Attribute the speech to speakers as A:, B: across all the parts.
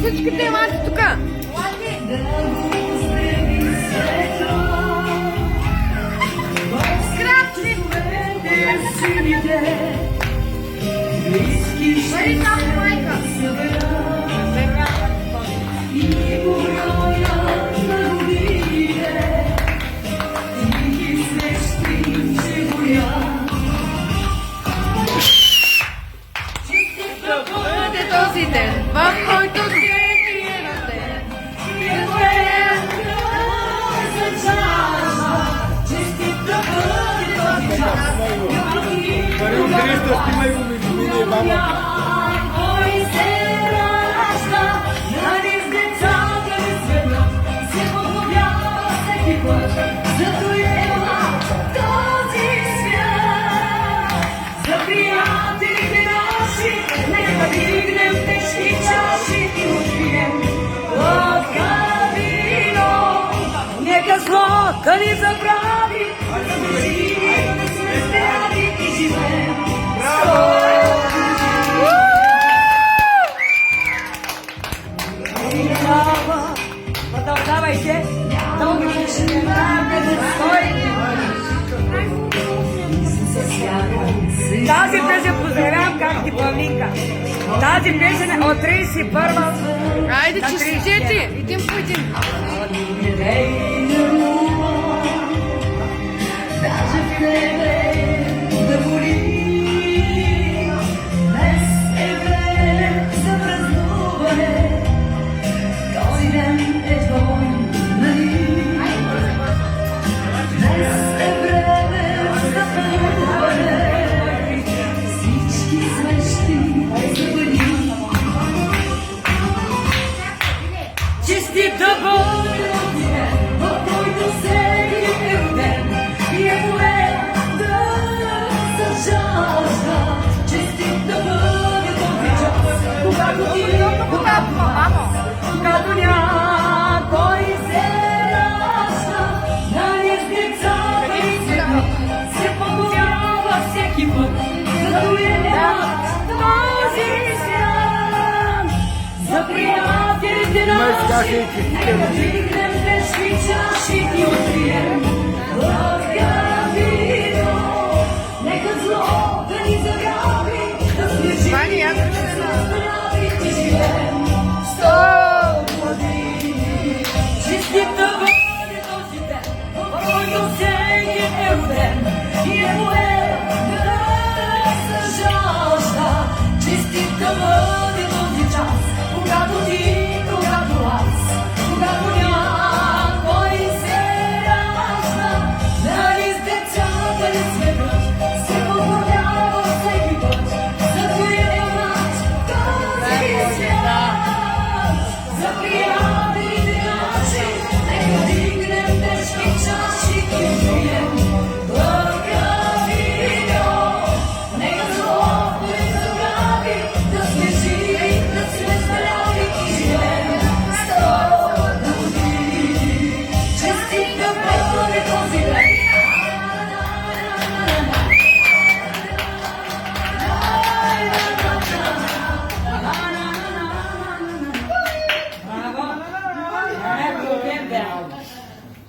A: Всичките елате тука. Скрапни! Бъди там, майка! Бъде този ден, в който ти е роден.
B: Да ни забрави, да сме здрави и живеем. Браво! Продължавайте! Дълги ще тази песен поздравявам как ти Павлинка. Тази песен е от 31-а.
A: Айде, честити! Един по един.
B: Даже в тебе да боли. Днес е време за празнуване. Този ден е твой, нали? Днес е време за празнуване. Всички звезди забъди. Честит да бъде роден, в който всеки е роден. И е море да се жажда. Честит да бъде този час, когато ти, когато някой се ражда. Нали с децата и света се подновява всеки път. Зато е този свят за приятелите наши. Нека дигнем тежки чаши и открием благовидно. Нека зло да ни заграби, да сме живи, да сме здрави и живеем 100 години. Честит да бъде този ден, в който всеки е роден. И е море да се жажда. Честит да бъде този час, когато ти, когато аз, когато някой се ражда. Нали с децата ли светът се подновява всеки път. Зато е наш този свят за приятелите наши. Нека дигнем тежки чаши и открием благовидно. Нека зло да ни забрави, да сме живи, да сме здрави и живеем 100 години. Честит да бъде този ден.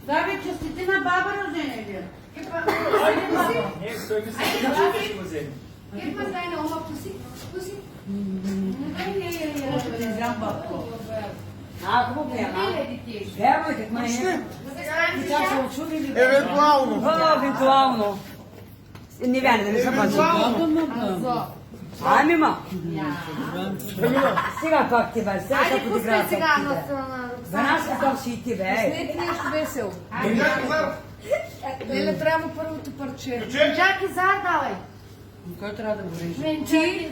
C: Да, бе, честити на баба рождение.
A: Gib mal deine Oma Pussy. Pussy.
B: Ако гледам, вярвайте, ма е. Тя се очуди.
D: Евентуално.
B: Евентуално. Не вярвам, да не съм Ами, ма. Сега пак ти бе, сега
A: Айде,
B: ще подиграя
A: пускай сега
B: пак ти бе.
A: на
B: За нас какъв си ти бе.
A: Снети нещо весело. Леле, трябва му първото парче. Джаки зар, давай.
C: Кой трябва да го реже?
A: Менчи.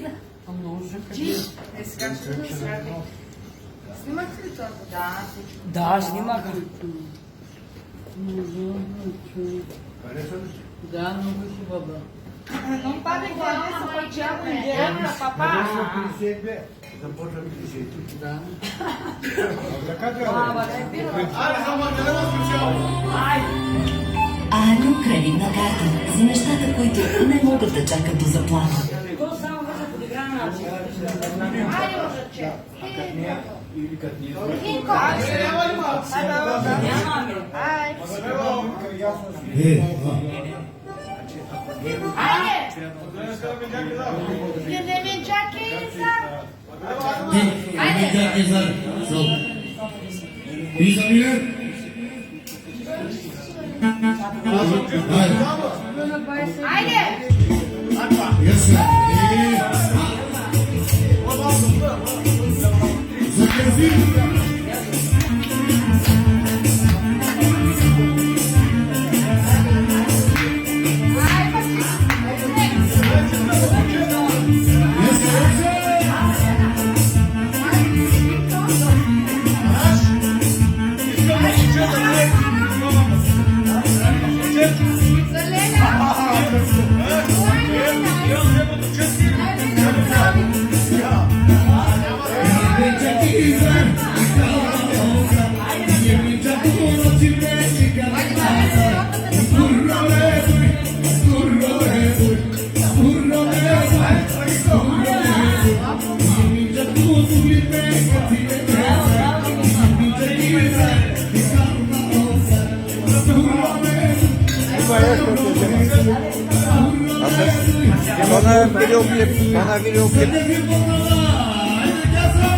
C: Джи.
A: Сега ще го сради. Снимате ли това? Да, всичко.
B: Да, снимах.
C: Да, много хубава.
A: Non падай глава, са парчава. Ема, папа.
D: Започваме клишето.
C: Да.
E: Ано кредитна карта за нещата, които не могат да чакат до заплата.
B: То само може да подигра на
A: Ajde, Ožače. Hinko. Ajde. Pjedevinčake iza. Ajde.
D: Bana video klip.